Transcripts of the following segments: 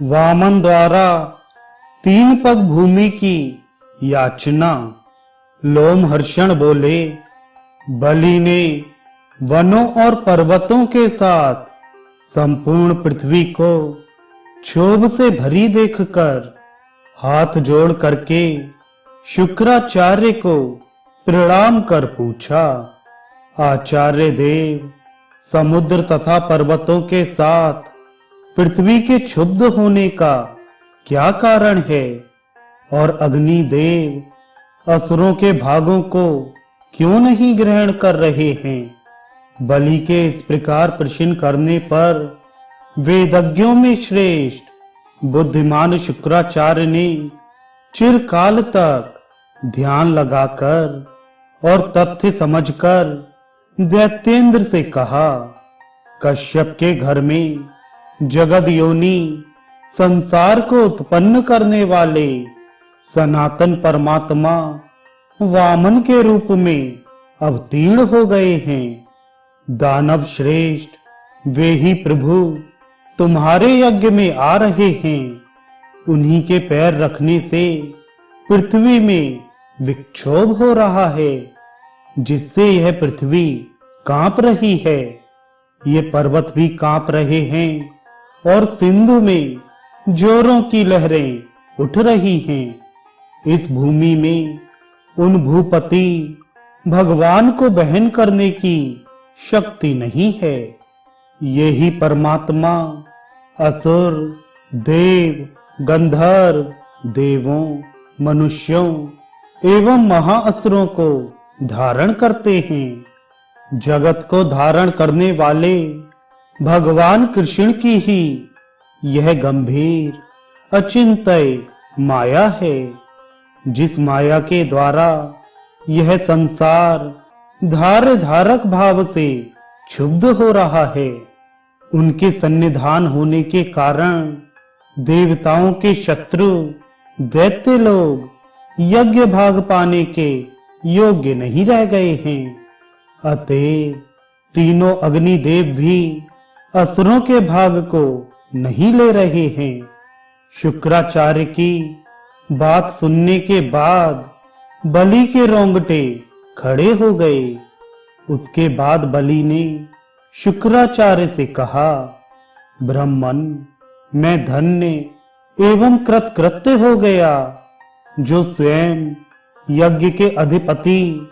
वामन द्वारा 3 पग भूमि की याचना। लोमहर्षण बोले, बलि ने वनों और पर्वतों के साथ संपूर्ण पृथ्वी को क्षोभ से भरी देखकर हाथ जोड़ करके शुक्राचार्य को प्रणाम कर पूछा, आचार्य देव, समुद्र तथा पर्वतों के साथ पृथ्वी के क्षुब्ध होने का क्या कारण है और अग्नि देव असुरों के भागों को क्यों नहीं ग्रहण कर रहे हैं। बलि के इस प्रकार प्रश्न करने पर वेदज्ञों में श्रेष्ठ बुद्धिमान शुक्राचार्य ने चिरकाल तक ध्यान लगाकर और तथ्य समझकर दैत्येंद्र से कहा, कश्यप के घर में जगद योनि संसार को उत्पन्न करने वाले सनातन परमात्मा वामन के रूप में अवतीर्ण हो गए हैं। दानव श्रेष्ठ वे ही प्रभु तुम्हारे यज्ञ में आ रहे हैं। उन्हीं के पैर रखने से पृथ्वी में विक्षोभ हो रहा है, जिससे यह पृथ्वी कांप रही है। ये पर्वत भी कांप रहे हैं और सिंधु में जोरों की लहरें उठ रही हैं। इस भूमि में उन भूपति भगवान को बहन करने की शक्ति नहीं है। यही परमात्मा असुर, देव, गंधर्व, देवों, मनुष्यों एवं महाअसुरों को धारण करते हैं। जगत को धारण करने वाले भगवान कृष्ण की ही यह गंभीर अचिंत्य माया है, जिस माया के द्वारा यह संसार धार धारक भाव से क्षुब्ध हो रहा है। उनके सन्निधान होने के कारण देवताओं के शत्रु दैत्य लोग यज्ञ भाग पाने के योग्य नहीं रह गए हैं। अतएव तीनों अग्निदेव भी असुरों के भाग को नहीं ले रहे हैं। शुक्राचार्य की बात सुनने के बाद बलि के रोंगटे खड़े हो गए। उसके बाद बलि ने शुक्राचार्य से कहा, ब्राह्मण, मैं धन्य एवं कृतकृत्य हो गया, जो स्वयं यज्ञ के अधिपति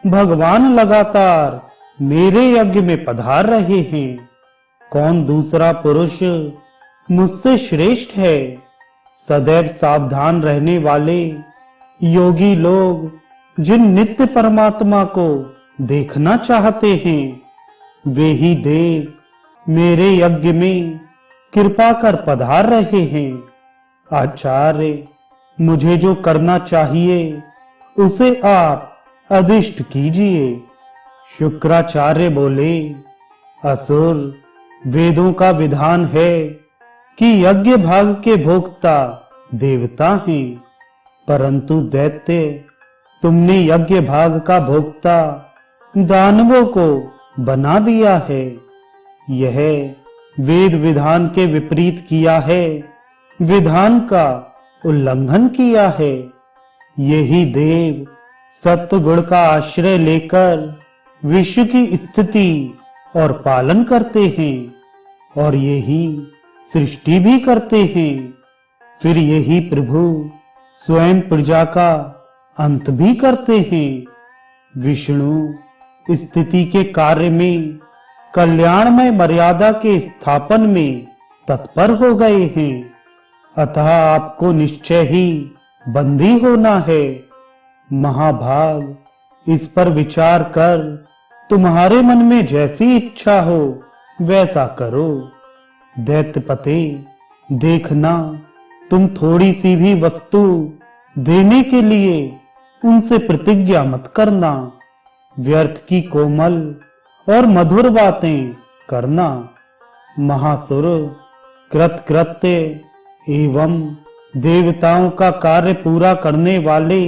भगवान लगातार मेरे यज्ञ में पधार रहे हैं। कौन दूसरा पुरुष मुझसे श्रेष्ठ है। सदैव सावधान रहने वाले योगी लोग जिन नित्य परमात्मा को देखना चाहते हैं, वे ही देव मेरे यज्ञ में कृपा कर पधार रहे हैं। आचार्य, मुझे जो करना चाहिए उसे आप आदिष्ट कीजिए। शुक्राचार्य बोले, असुर, वेदों का विधान है कि यज्ञ भाग के भोक्ता देवता हैं, परंतु दैत्य, तुमने यज्ञ भाग का भोक्ता दानवों को बना दिया है। यह वेद विधान के विपरीत किया है, विधान का उल्लंघन किया है। यही देव सत्व गुण का आश्रय लेकर विश्व की स्थिति और पालन करते हैं और यही सृष्टि भी करते हैं। फिर यही प्रभु स्वयं प्रजा का अंत भी करते हैं। विष्णु स्थिति के कार्य में कल्याणमय मर्यादा के स्थापन में तत्पर हो गए हैं। अतः आपको निश्चय ही बंदी होना है। महाभाग, इस पर विचार कर तुम्हारे मन में जैसी इच्छा हो वैसा करो। दैत्यपते, देखना, तुम थोड़ी सी भी वस्तु देने के लिए उनसे प्रतिज्ञा मत करना। व्यर्थ की कोमल और मधुर बातें करना। महासुर, कृतकृत्य एवं देवताओं का कार्य पूरा करने वाले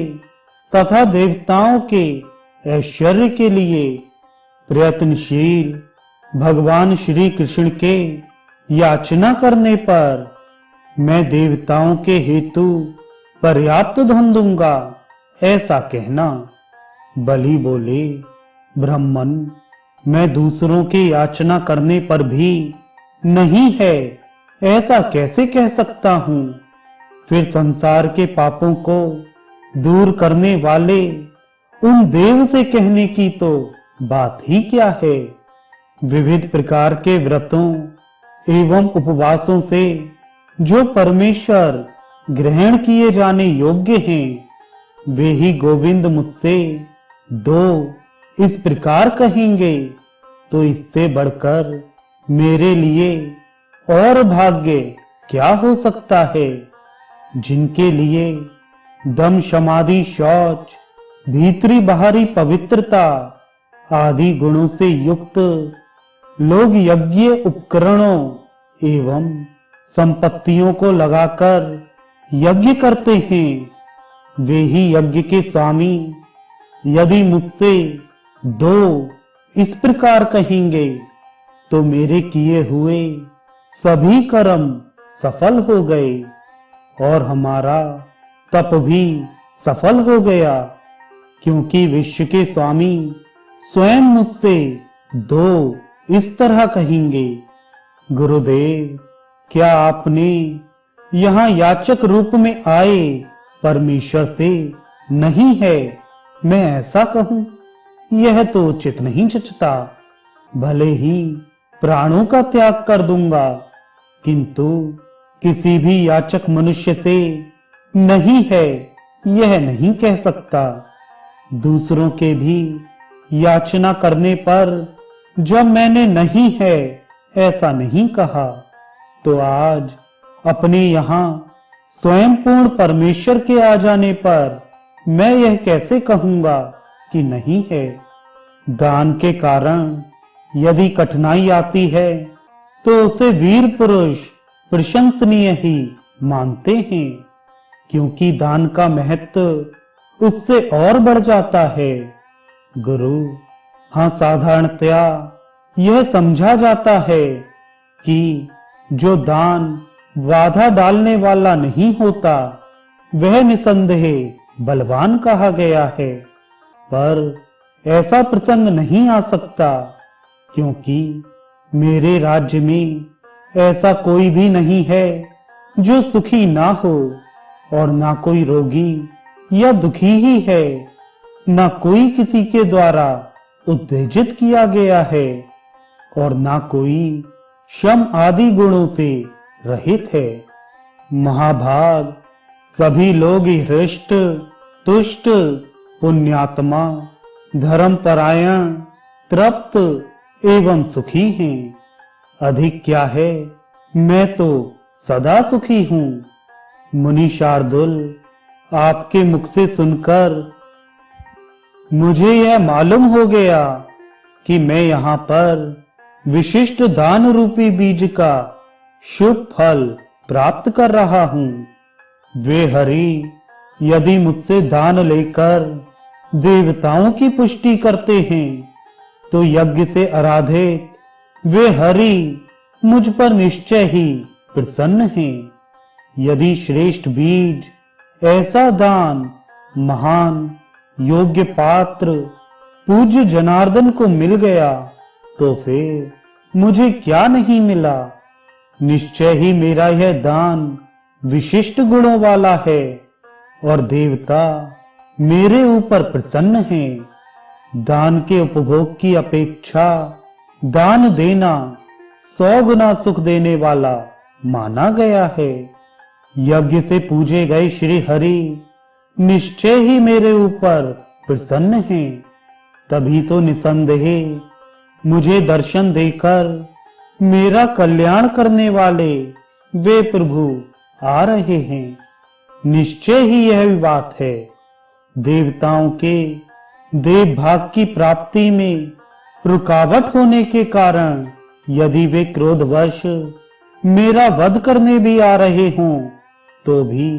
तथा देवताओं के ऐश्वर्य के लिए प्रयत्नशील भगवान श्री कृष्ण के याचना करने पर मैं देवताओं के हेतु पर्याप्त धन दूंगा, ऐसा कहना। बलि बोले, ब्राह्मण, मैं दूसरों की याचना करने पर भी नहीं है ऐसा कैसे कह सकता हूं? फिर संसार के पापों को दूर करने वाले उन देव से कहने की तो बात ही क्या है? विविध प्रकार के व्रतों एवं उपवासों से जो परमेश्वर ग्रहण किए जाने योग्य हैं, वे ही गोविंद मुझसे दो इस प्रकार कहेंगे, तो इससे बढ़कर मेरे लिए और भाग्य क्या हो सकता है? जिनके लिए दम समाधि शौच भीतरी बाहरी पवित्रता आदि गुणों से युक्त लोग यज्ञ उपकरणों एवं संपत्तियों को लगाकर यज्ञ करते हैं, वे ही यज्ञ के स्वामी यदि मुझसे दो इस प्रकार कहेंगे, तो मेरे किए हुए सभी कर्म सफल हो गए और हमारा तप भी सफल हो गया, क्योंकि विश्व के स्वामी स्वयं मुझसे दो इस तरह कहेंगे। गुरुदेव, क्या आपने यहाँ याचक रूप में आए परमेश्वर से नहीं है मैं ऐसा कहूं? यह तो उचित नहीं जचता। भले ही प्राणों का त्याग कर दूंगा, किंतु किसी भी याचक मनुष्य से नहीं है यह नहीं कह सकता। दूसरों के भी याचना करने पर जब मैंने नहीं है ऐसा नहीं कहा, तो आज अपने यहाँ स्वयं पूर्ण परमेश्वर के आ जाने पर मैं यह कैसे कहूंगा कि नहीं है? दान के कारण यदि कठिनाई आती है तो उसे वीर पुरुष प्रशंसनीय ही मानते हैं, क्योंकि दान का महत्व उससे और बढ़ जाता है। गुरु, हाँ, साधारणतया यह समझा जाता है कि जो दान बाधा डालने वाला नहीं होता वह निसंदेह बलवान कहा गया है, पर ऐसा प्रसंग नहीं आ सकता, क्योंकि मेरे राज्य में ऐसा कोई भी नहीं है जो सुखी ना हो, और ना कोई रोगी या दुखी ही है, ना कोई किसी के द्वारा उत्तेजित किया गया है, और ना कोई शम आदि गुणों से रहित है। महाभाग सभी लोग हृष्ट, तुष्ट, पुण्यात्मा, धर्मपरायण, तृप्त एवं सुखी हैं। अधिक क्या है, मैं तो सदा सुखी हूं। मुनि शार्दुल, आपके मुख से सुनकर मुझे यह मालूम हो गया कि मैं यहाँ पर विशिष्ट दान रूपी बीज का शुभ फल प्राप्त कर रहा हूँ। वे हरि यदि मुझसे दान लेकर देवताओं की पुष्टि करते हैं, तो यज्ञ से आराधित वे हरि मुझ पर निश्चय ही प्रसन्न हैं। यदि श्रेष्ठ बीज ऐसा दान महान योग्य पात्र पूज्य जनार्दन को मिल गया, तो फिर मुझे क्या नहीं मिला? निश्चय ही मेरा यह दान विशिष्ट गुणों वाला है और देवता मेरे ऊपर प्रसन्न हैं। दान के उपभोग की अपेक्षा दान देना 100 गुना सुख देने वाला माना गया है। यज्ञ से पूजे गए श्री हरि निश्चय ही मेरे ऊपर प्रसन्न हैं। तभी तो निसंदेह मुझे दर्शन देकर मेरा कल्याण करने वाले वे प्रभु आ रहे हैं। निश्चय ही यह बात है। देवताओं के देव भाग की प्राप्ति में रुकावट होने के कारण यदि वे क्रोधवश मेरा वध करने भी आ रहे हों, तो भी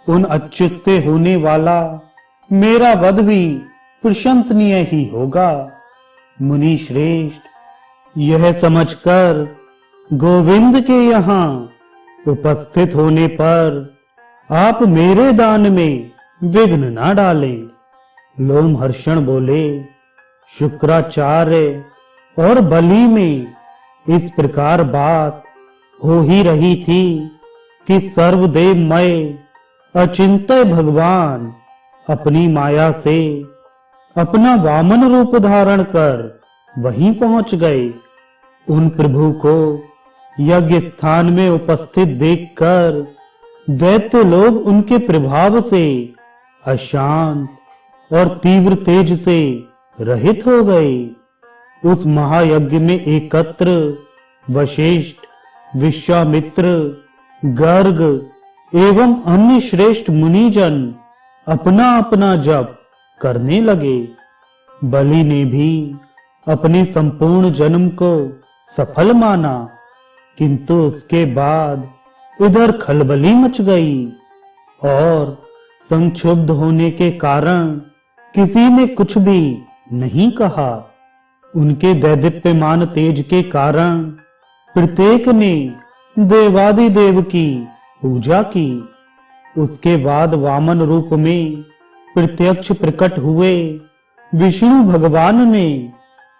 उन अच्युत से होने वाला मेरा वध भी प्रशंसनीय ही होगा। मुनि श्रेष्ठ, यह समझकर गोविंद के यहाँ उपस्थित होने पर आप मेरे दान में विघ्न ना डालें। लोमहर्षण बोले, शुक्राचार्य और बलि में इस प्रकार बात हो ही रही थी कि सर्वदेवमय अचिंत्य भगवान अपनी माया से अपना वामन रूप धारण कर वहीं पहुंच गए। उन प्रभु को यज्ञ स्थान में उपस्थित देखकर दैत्य लोग उनके प्रभाव से अशांत और तीव्र तेज से रहित हो गए। उस महायज्ञ में एकत्र वशिष्ठ, विश्वामित्र, गर्ग एवं अन्य श्रेष्ठ मुनिजन अपना अपना जप करने लगे। बलि ने भी अपने संपूर्ण जन्म को सफल माना, किंतु उसके बाद इधर खलबली मच गई और संक्षुब्ध होने के कारण किसी ने कुछ भी नहीं कहा। उनके दैदीप्यमान तेज के कारण प्रत्येक ने देवादिदेव की पूजा की। उसके बाद वामन रूप में प्रत्यक्ष प्रकट हुए विष्णु भगवान ने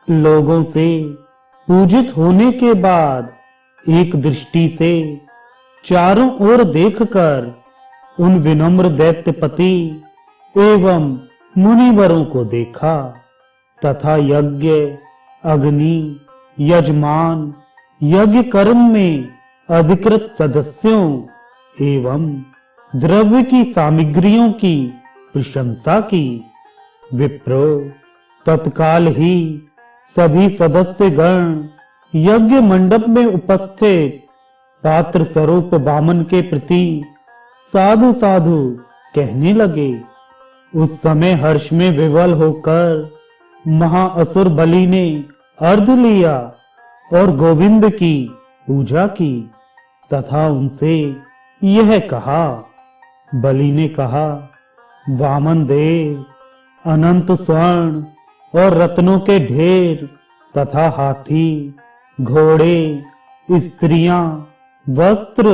लोगों से पूजित होने के बाद एक दृष्टि से चारों ओर देखकर उन विनम्र दैत्यपति एवं मुनिवरों को देखा तथा यज्ञ, अग्नि, यजमान, यज्ञ कर्म में अधिकृत सदस्यों एवं द्रव्य की सामग्रियों की प्रशंसा की। विप्रो तत्काल ही सभी सदस्य गण यज्ञ मंडप में उपस्थित पात्र स्वरूप वामन के प्रति साधु साधु कहने लगे। उस समय हर्ष में विवल होकर महाअसुर बलि ने अर्घ लिया और गोविंद की पूजा की तथा उनसे यह कहा। बलि ने कहा, वामन देव, अनंत स्वर्ण और रत्नों के ढेर तथा हाथी, घोड़े, स्त्रियां, वस्त्र,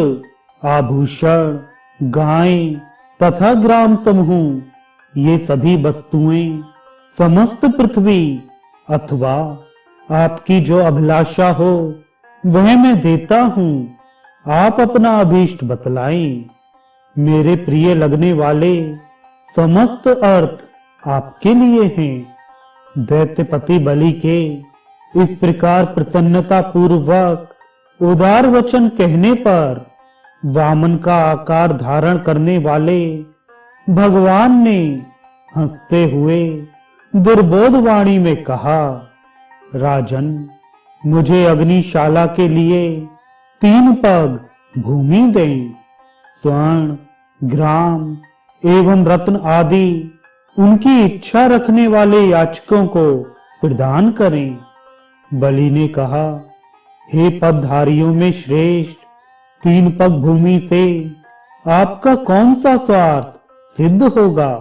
आभूषण, गायें तथा ग्राम समूह, ये सभी वस्तुएं समस्त पृथ्वी अथवा आपकी जो अभिलाषा हो वह मैं देता हूं। आप अपना अभीष्ट बतलाएं। मेरे प्रिय लगने वाले समस्त अर्थ आपके लिए हैं। दैत्यपति बलि के इस प्रकार प्रसन्नता पूर्वक उदार वचन कहने पर वामन का आकार धारण करने वाले भगवान ने हंसते हुए दुर्बोध वाणी में कहा, राजन, मुझे अग्निशाला के लिए 3 पग भूमि दें। स्वर्ण, ग्राम एवं रत्न आदि उनकी इच्छा रखने वाले याचकों को प्रदान करें। बलि ने कहा, हे पदधारियों में श्रेष्ठ, 3 पग भूमि से आपका कौन सा स्वार्थ सिद्ध होगा?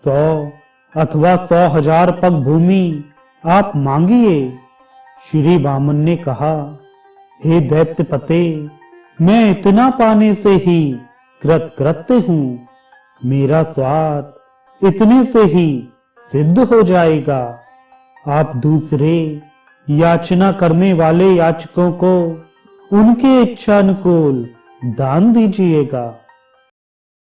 100 अथवा 100,000 पग भूमि आप मांगिए। श्री वामन ने कहा, हे दैत्यपते, मैं इतना पाने से ही कृतकृत्य हूं। मेरा स्वार्थ इतने से ही सिद्ध हो जाएगा। आप दूसरे याचना करने वाले याचकों को उनके इच्छानुकूल दान दीजिएगा।